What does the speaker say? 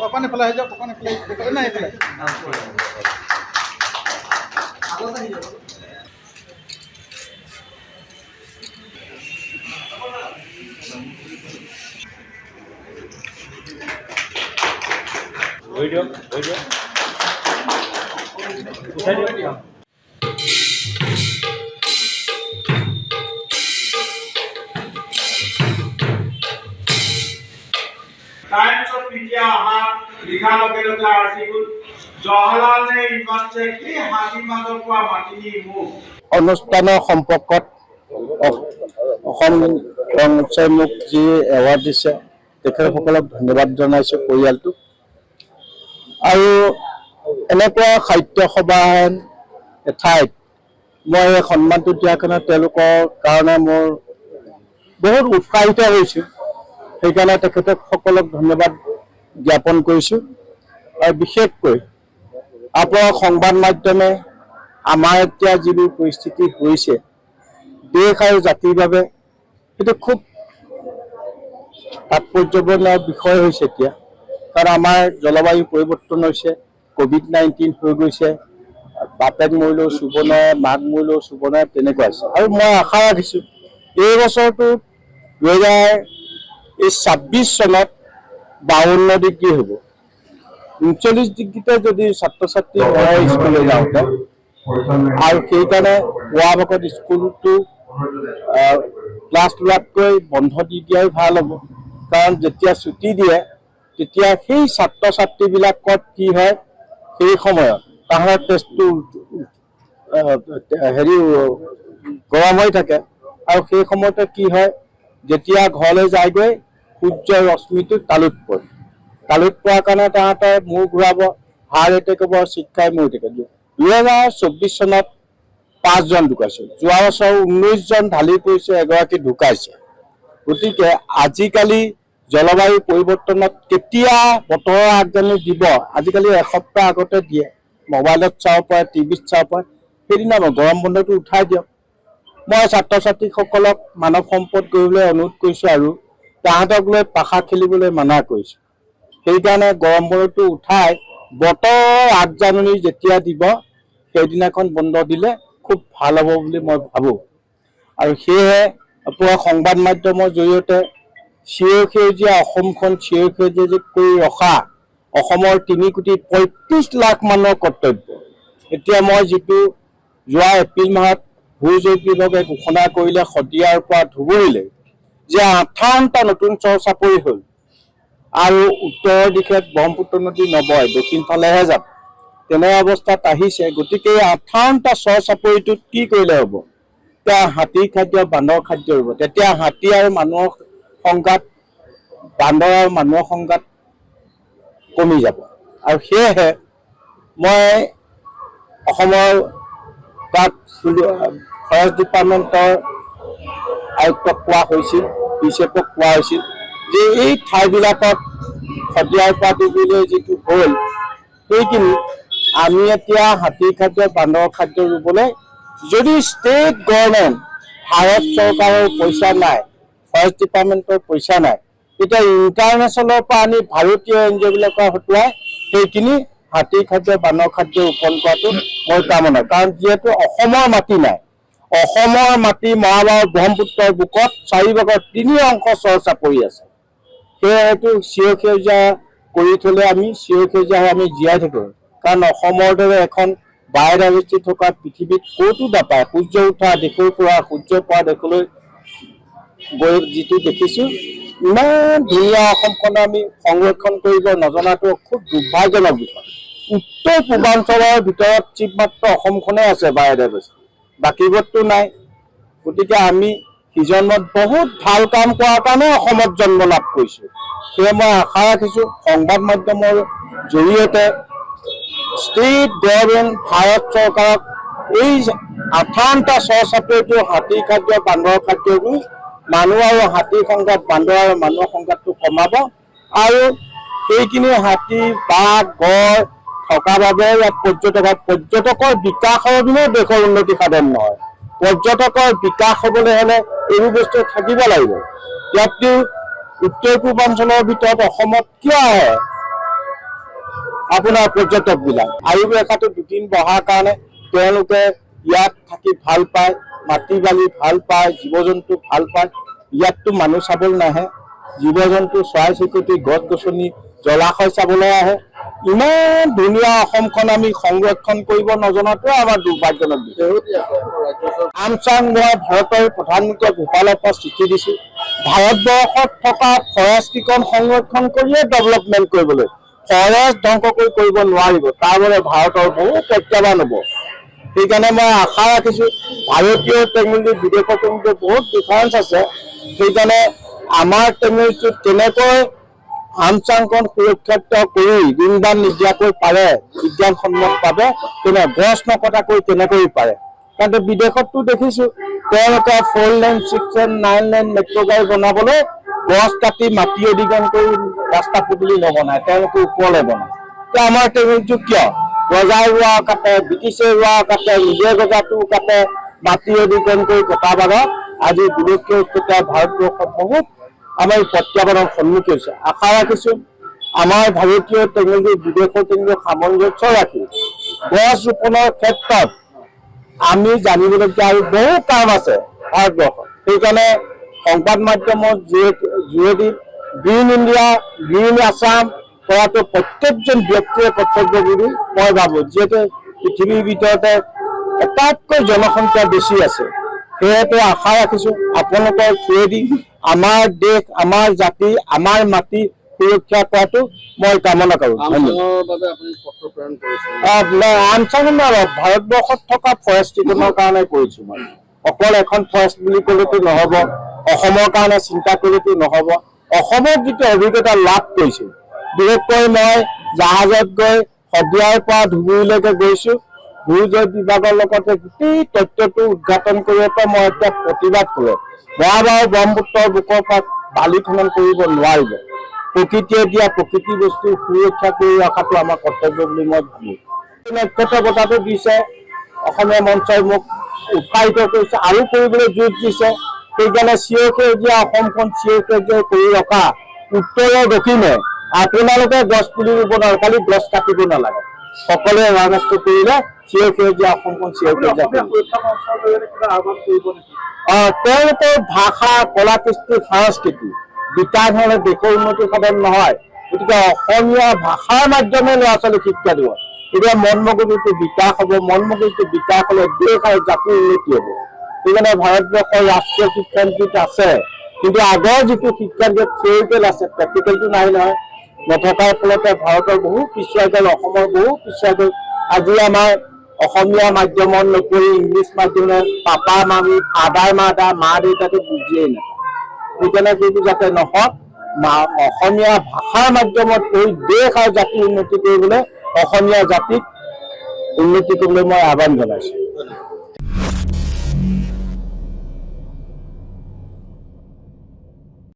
অকণ এইফালে আহি যাওক, অকণ এইফালে নাই এইফালে। टाइम्स ऑफ इंडिया लिखा लगे लगे आर्टिकल जवाहरलाल इन्वेस्टेड की हाथी माजर को माटी मु অনুষ্ঠানৰ সম্পৰ্কত অসম ৰংচে মোক যি এৱাৰ্ড দিছে তেখেতসকলক ধন্যবাদ জনাইছোঁ পৰিয়ালটোক। আৰু এনেকুৱা সাহিত্য সভা এঠাইত মই এই সন্মানটো দিয়াৰ কাৰণে তেওঁলোকৰ কাৰণে মোৰ বহুত উৎসাহিত হৈছোঁ। সেইকাৰণে তেখেতসকলক ধন্যবাদ জ্ঞাপন কৰিছোঁ। আৰু বিশেষকৈ আপোনাৰ সংবাদ মাধ্যমে আমাৰ এতিয়া যিবোৰ পৰিস্থিতি হৈছে দেশ আৰু জাতিৰ বাবে সেইটো খুব তাৎপৰ্যপূৰ্ণ বিষয় হৈছে এতিয়া। কাৰণ আমাৰ জলবায়ু পৰিৱৰ্তন হৈছে, COVID-19 হৈ গৈছে, বাপেক মৰিলেও চুব নোৱাৰে, মাক মৰিলেও চুব নোৱাৰে, তেনেকুৱা হৈছে। আৰু মই আশা ৰাখিছোঁ এই বছৰটো 2026 চনত 52 ডিগ্ৰী হ'ব। 39 ডিগ্ৰীতে যদি ছাত্ৰ ছাত্ৰী স্কুললৈ যাওঁতে, আৰু সেইকাৰণে পুৱা ভাগত স্কুলটো ক্লাছ লোৱাতকৈ বন্ধ দি দিয়াই ভাল হ'ব। কাৰণ যেতিয়া ছুটি দিয়ে তেতিয়া সেই ছাত্ৰ ছাত্ৰীবিলাকত কি হয়, সেই সময়ত তাহাঁতৰ টেষ্টটো গৰম হৈ থাকে। আৰু সেই সময়তে কি হয়, যেতিয়া ঘৰলৈ যায়গৈ সূৰ্যৰ ৰশ্মিটো তালুত পৰে। তালুত পোৱাৰ কাৰণে তাহাঁতৰ মূৰ ঘূৰাব, হাৰ্ট এটেক হ'ব, শিক্ষাই মূৰ এটেক হ'ব। 2024 চনত 5 জন ঢুকাইছে, যোৱা বছৰ 19 জন ঢালি পৰিছে, এগৰাকী ঢুকাইছে। গতিকে আজিকালি জলবায়ু পৰিৱৰ্তনত কেতিয়া বতৰৰ আগজাননী দিব, আজিকালি এসপ্তাহ আগতে দিয়ে, মোবাইলত চাব পাৰে, টিভিত চাব পাৰে। সেইদিনা গৰম বন্ধটো উঠাই দিয়ক। মই ছাত্ৰ ছাত্ৰীসকলক মানৱ সম্পদ কৰিবলৈ অনুৰোধ কৰিছোঁ আৰু তাহাঁতক লৈ পাশা খেলিবলৈ মানা কৰিছোঁ। সেইকাৰণে গৰম বন্ধটো উঠাই বতৰৰ আগজাননী যেতিয়া দিব সেইদিনাখন বন্ধ দিলে খুব ভাল হ'ব বুলি মই ভাবোঁ। আৰু সেয়েহে আপোনাৰ সংবাদ মাধ্যমৰ জৰিয়তে চিৰসেউজীয়া অসমখন চিৰসেউজীয়া কৰি ৰখা অসমৰ 3,35 লাখ মানুহৰ কৰ্তব্য। এতিয়া মই যিটো যোৱা এপ্ৰিল মাহত ভূ-জৈৱ বিভাগে ঘোষণা কৰিলে শদিয়াৰ পৰা ধুবুৰীলৈ যে 58টা নতুন চৰ চাপৰি হ'ল, আৰু উত্তৰৰ দিশে ব্ৰহ্মপুত্ৰ নদী নবয়, দক্ষিণ ফালেহে যাব, তেনে অৱস্থাত আহিছে। গতিকে 58টা চৰ চাপৰিটোত কি কৰিলে হ'ব? এতিয়া হাতীৰ খাদ্য, বান্দৰ খাদ্য হ'ব। তেতিয়া হাতী আৰু মানুহৰ সংঘাত, বান্দৰ আৰু মানুহৰ সংঘাত কমি যাব। আৰু সেয়েহে মই অসমৰ তাত ফৰেষ্ট ডিপাৰ্টমেণ্টৰ আয়ুক্তক কোৱা হৈছিল, BCFক কোৱা হৈছিল যে এই ঠাইবিলাকত শদিয়াৰ পৰা ধুবুৰীলৈ যিটো হ'ল সেইখিনি আমি এতিয়া হাতীৰ খাদ্য, বান্দৰ খাদ্য ৰুবলৈ যদি ষ্টেট গভৰ্ণমেণ্ট, ভাৰত চৰকাৰৰ পইচা নাই, ফৰেষ্ট ডিপাৰ্টমেণ্টৰ পইচা নাই, তেতিয়া ইণ্টাৰনেশ্যনেলৰ পৰা আনি ভাৰতীয় NGOবিলাকৰ হতুৱাই সেইখিনি হাতীৰ খাদ্য, বান্দৰ খাদ্য ৰোপণ কৰাটো মই কামনা। কাৰণ যিহেতু অসমৰ মাটি নাই, অসমৰ মাটি মহাভাৰত ব্ৰহ্মপুত্ৰৰ বুকত 4/3 চৰ চাপৰি আছে। সেয়েটো চিৰসেউজীয়া কৰি থ'লে আমি চিৰসেউজীয়া হৈ আমি জীয়াই থাকিম। কাৰণ অসমৰ দৰে এখন বায়'ডাইভাৰ্চিটি থকা পৃথিৱীত ক'তো নাপায়। সূৰ্য উঠা দেশৰ পৰা সূৰ্য পৰা দেশলৈ গৈ যিটো দেখিছোঁ, ইমান ধুনীয়া অসমখন আমি সংৰক্ষণ কৰিব নজনাটো খুব দুৰ্ভাগ্যজনক বিষয়। উত্তৰ পূৰ্বাঞ্চলৰ ভিতৰত মাত্ৰ অসমখনেই আছে বায়'ডাইভাৰ্চিটি, বাকীবোৰতো নাই। গতিকে আমি সিজনত বহুত ভাল কাম কৰাৰ কাৰণে অসমত জন্ম লাভ কৰিছোঁ। সেয়ে মই আশা ৰাখিছোঁ সংবাদ মাধ্যমৰ জৰিয়তে ষ্টেট গভৰ্ণমেণ্ট, ভাৰত চৰকাৰক এই 58টা চৰ চাপৰিটো হাতীৰ খাদ্য, বান্দৰ খাদ্য ৰুই মানুহ আৰু হাতীৰ সংঘাত, বান্দৰ আৰু মানুহৰ সংঘাতটো কমাব। আৰু সেইখিনি হাতী, বাঘ, গড় থকাৰ বাবে ইয়াত পৰ্যটকৰ বিকাশৰ বিনে দেশৰ উন্নতি সাধন নহয়। পৰ্যটকৰ বিকাশ হ'বলৈ হ'লে এইবোৰ বস্তু থাকিব লাগিব। ইয়াততো উত্তৰ পূৰ্বাঞ্চলৰ ভিতৰত অসমত কিয় আহে আপোনাৰ পৰ্যটকবিলাক? আয়ুৰ ৰেখাটো দুদিন বহাৰ কাৰণে তেওঁলোকে ইয়াত থাকি ভাল পায়, মাটি বালি ভাল পায়, জীৱ জন্তু ভাল পায়। ইয়াততো মানুহ চাবলৈ নাহে, জীৱ জন্তু চৰাই চিৰিকটি গছ গছনি জলাশয় চাবলৈ আহে। ইমান ধুনীয়া অসমখন আমি সংৰক্ষণ কৰিব নজনাটোৱে আমাৰ দুৰ্ভাগ্যজনক বিষয়। আমচাং মই ভাৰতৰ প্ৰধানমন্ত্ৰী ভূপালৰ পৰা চিঠি দিছোঁ, ভাৰতবৰ্ষত থকা ফৰেষ্টকেইখন সংৰক্ষণ কৰিয়ে ডেভেলপমেণ্ট কৰিবলৈ, ফৰেষ্ট ধ্বংস কৰিব নোৱাৰিব। তাৰ বাবে ভাৰতৰ বহু প্ৰত্যাহ্বান হ'ব। সেইকাৰণে মই আশা ৰাখিছোঁ, ভাৰতীয় টেকনলজি বিদেশৰ টেকনলজি বহুত ডিফাৰেঞ্চ আছে। সেইকাৰণে আমাৰ টেকনলজিটোত কেনেকৈ আমচাংখন সুৰক্ষিত কৰি ঋণদান নিদিয়াকৈ পাৰে, বিজ্ঞানসন্মতভাৱে তেনে গছ নকটাকৈ কেনেকৈ পাৰে। কাৰণ বিদেশতো দেখিছোঁ তেওঁলোকে 4 লেন 6 লেন 9 লেন মেট্ৰ' গাড়ী বনাবলৈ গছ কাটি মাটি অধিগ্ৰহণ কৰি ৰাস্তা পদূলি নবনায়, তেওঁলোকে ওপৰলৈ বনায়। এতিয়া আমাৰ টেকনলজিটো কিয় গজাই ৰোৱা কাটে, ব্ৰিটিছে ৰোৱা কাটে, নিজে গজাটো কাটে, মাটি অধিগ্ৰহণ কৰি কটা বাগত আজি গোলকীয় উষ্ণতাই ভাৰতবৰ্ষত বহুত আমাৰ প্ৰত্যাহ্বানৰ সন্মুখীন হৈছে। আশা ৰাখিছোঁ আমাৰ ভাৰতীয় টেকনলজি বিদেশৰ টেকনলজি সামঞ্জস্য ৰাখি গছ ৰোপণৰ ক্ষেত্ৰত আমি জানিবলগীয়া আৰু বহু কাম আছে ভাৰতবৰ্ষত। সেইকাৰণে সংবাদ মাধ্যমৰ যোগেদি গ্ৰীণ ইণ্ডিয়া, গ্ৰীণ আছাম কৰাটো প্ৰত্যেকজন ব্যক্তিৰে কৰ্তব্য বুলি মই ভাবোঁ। যিহেতু পৃথিৱীৰ ভিতৰতে আটাইতকৈ জনসংখ্যা বেছি আছে, সেয়েতো আশা ৰাখিছোঁ আপোনালোকৰ থ্ৰুৱেদি আমাৰ দেশ, আমাৰ জাতি, আমাৰ মাটি সুৰক্ষা কৰাটো মই কামনা কৰোঁ। আমচাং ভাৰতবৰ্ষত থকা ফৰেষ্টকেইখনৰ কাৰণে কৰিছোঁ। মই অকল এখন ফৰেষ্ট বুলি ক'লেতো নহ'ব, অসমৰ কাৰণে চিন্তা কৰিলেতো নহ'ব। অসমৰ যিটো অভিজ্ঞতা লাভ কৰিছোঁ, বিশেষকৈ মই জাহাজত গৈ শদিয়াৰ পৰা ধুবুৰীলৈকে গৈছোঁ, ভূ-জল বিভাগৰ লগতে গোটেই তথ্যটো উদঘাটন কৰিব পৰা মই এতিয়া প্ৰতিবাদ কৰোঁ। মহাবাহু ব্ৰহ্মপুত্ৰৰ বুকৰ পৰা বালি খনন কৰিব নোৱাৰিব। প্ৰকৃতিয়ে দিয়া প্ৰকৃতি বস্তু সুৰক্ষা কৰি ৰখাটো আমাৰ কৰ্তব্য বুলি মই ভাবোঁ। নক্ষত্ৰ বঁটাটো দিছে, অসমীয়া মঞ্চই মোক উৎসাহিত কৰিছে আৰু কৰিবলৈ যুঁজ দিছে। সেইকাৰণে চিৰসেউজীয়া অসমখন চিৰসেউজীয়া কৰি ৰখা উত্তৰে দক্ষিণে আপোনালোকে গছ পুলি ৰুব নালাগে, খালি গছ কাটিব নালাগে, সকলোৱে এৱাৰনেছটো কৰিলে চিৰসেউজীয়া অসমখন চিৰসেউজীয়া কৰিব। তেওঁলোকৰ ভাষা, কলা কৃষ্টি, সংস্কৃতি বিকাশ হ'লে দেশৰ উন্নতি সাধন নহয়। গতিকে অসমীয়া ভাষাৰ মাধ্যমে ল'ৰা ছোৱালীক শিক্ষা দিব, তেতিয়া মন মগজুটো বিকাশ হ'ব, মন মগজুটো বিকাশ হ'লে দেশ আৰু জাতিৰ উন্নতি হ'ব। সেইকাৰণে ভাৰতবৰ্ষৰ ৰাষ্ট্ৰীয় শিক্ষানীতিত আছে, কিন্তু আগৰ যিটো শিক্ষানীতিত থিয়ৰিকেল আছে, প্ৰেক্টিকেলটো নাই নহয়। নথকাৰ ফলতে ভাৰতৰ বহু পিছুৱাই গ'ল, অসমৰ বহু পিছুৱাই গ'ল। আজি আমাৰ অসমীয়া মাধ্যমত নপঢ়ি ইংলিছ মাধ্যমত পাপা মামী, ফাদাৰ মাদাৰ, মা দেউতাকে বুজিয়েই নাপায়। সেইকাৰণে সেইটো যাতে নহওক, অসমীয়া ভাষাৰ মাধ্যমত পঢ়ি দেশ আৰু জাতিৰ উন্নতি কৰিবলৈ, অসমীয়া জাতিক উন্নতি কৰিবলৈ মই আহ্বান জনাইছোঁ।